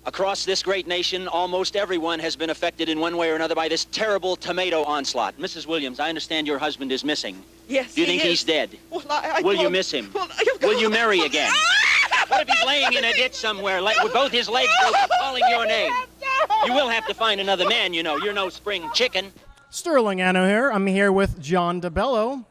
Across this great nation, almost everyone has been affected in one way or another by this terrible tomato onslaught. Mrs. Williams, I understand your husband is missing. Yes, Do you think he's dead? Well, Will you miss him? Well, Will you marry again? What if he's laying in a ditch somewhere, with both his legs broken, calling your name? You will have to find another man, you know. You're no spring chicken. Sterling Anno here. I'm here with John DeBello.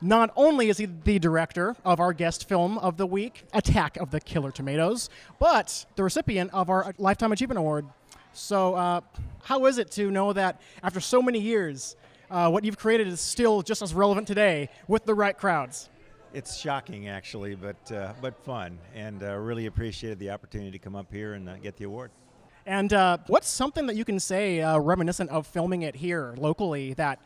Not only is he the director of our guest film of the week, Attack of the Killer Tomatoes, but the recipient of our Lifetime Achievement Award. So how is it to know that after so many years, what you've created is still just as relevant today with the right crowds? It's shocking, actually, but fun, and really appreciated the opportunity to come up here and get the award. And what's something that you can say reminiscent of filming it here locally that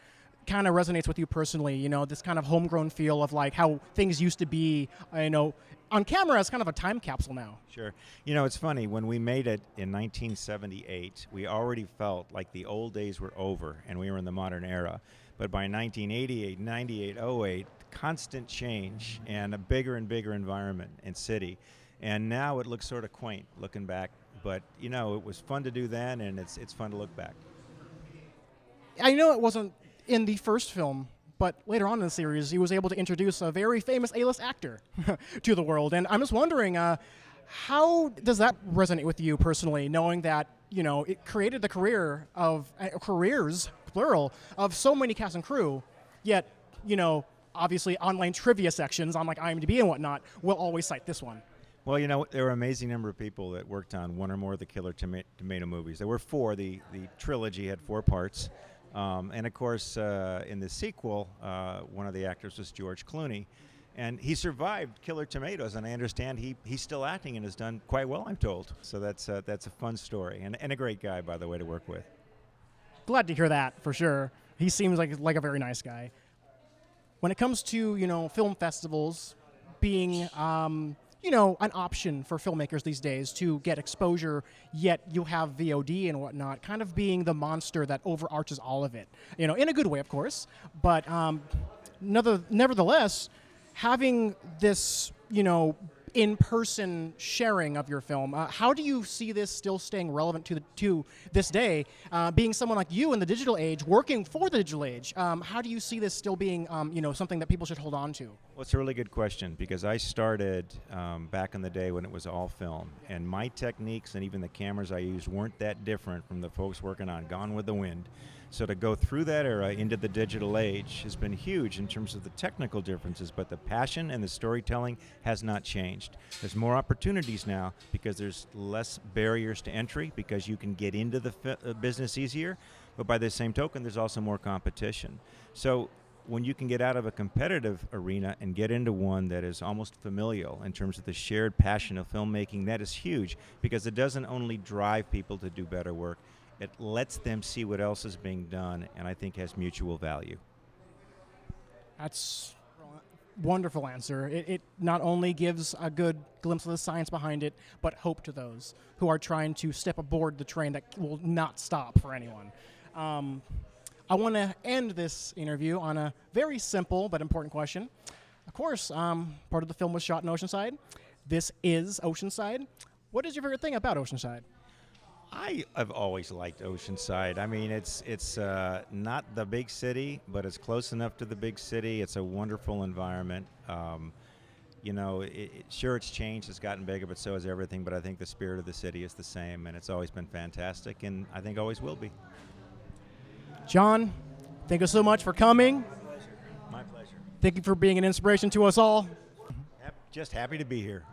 kind of resonates with you personally, you know, this kind of homegrown feel of like how things used to be, you know, on camera as kind of a time capsule now? Sure. You know, it's funny, when we made it in 1978, we already felt like the old days were over and we were in the modern era. But by 1988, 98, 08, constant change and a bigger and bigger environment and city. And now it looks sort of quaint looking back. But, you know, it was fun to do then, and it's fun to look back. I know it wasn't in the first film, but later on in the series, he was able to introduce a very famous A-list actor to the world. And I'm just wondering, how does that resonate with you personally, knowing that, you know, it created the careers, plural, of so many cast and crew, yet, you know, obviously online trivia sections on like IMDb and whatnot will always cite this one. Well, you know, there were an amazing number of people that worked on one or more of the Killer Tomato movies. There were four. The trilogy had 4 parts. And, of course, in the sequel, one of the actors was George Clooney. And he survived Killer Tomatoes, and I understand he's still acting and has done quite well, I'm told. So that's a fun story, and a great guy, by the way, to work with. Glad to hear that, for sure. He seems like a very nice guy. When it comes to, you know, film festivals being you know, an option for filmmakers these days to get exposure, yet you have VOD and whatnot, kind of being the monster that overarches all of it. You know, in a good way, of course, but nevertheless, having this, you know, in-person sharing of your film, how do you see this still staying relevant to this day? Being someone like you in the digital age, working for the digital age, how do you see this still being, you know, something that people should hold on to? Well, it's a really good question, because I started back in the day when it was all film, and my techniques and even the cameras I used weren't that different from the folks working on Gone with the Wind. So to go through that era into the digital age has been huge in terms of the technical differences, but the passion and the storytelling has not changed. There's more opportunities now because there's less barriers to entry, because you can get into the business easier, but by the same token, there's also more competition. So when you can get out of a competitive arena and get into one that is almost familial in terms of the shared passion of filmmaking, that is huge, because it doesn't only drive people to do better work, it lets them see what else is being done, and I think has mutual value. That's a wonderful answer. It not only gives a good glimpse of the science behind it, but hope to those who are trying to step aboard the train that will not stop for anyone. I want to end this interview on a very simple but important question. Of course, part of the film was shot in Oceanside. This is Oceanside. What is your favorite thing about Oceanside? I've always liked Oceanside. I mean, it's not the big city, but it's close enough to the big city. It's a wonderful environment. You know, sure, it's changed, it's gotten bigger, but so has everything. But I think the spirit of the city is the same, and it's always been fantastic, and I think always will be. John, thank you so much for coming. My pleasure. Thank you for being an inspiration to us all. Just happy to be here.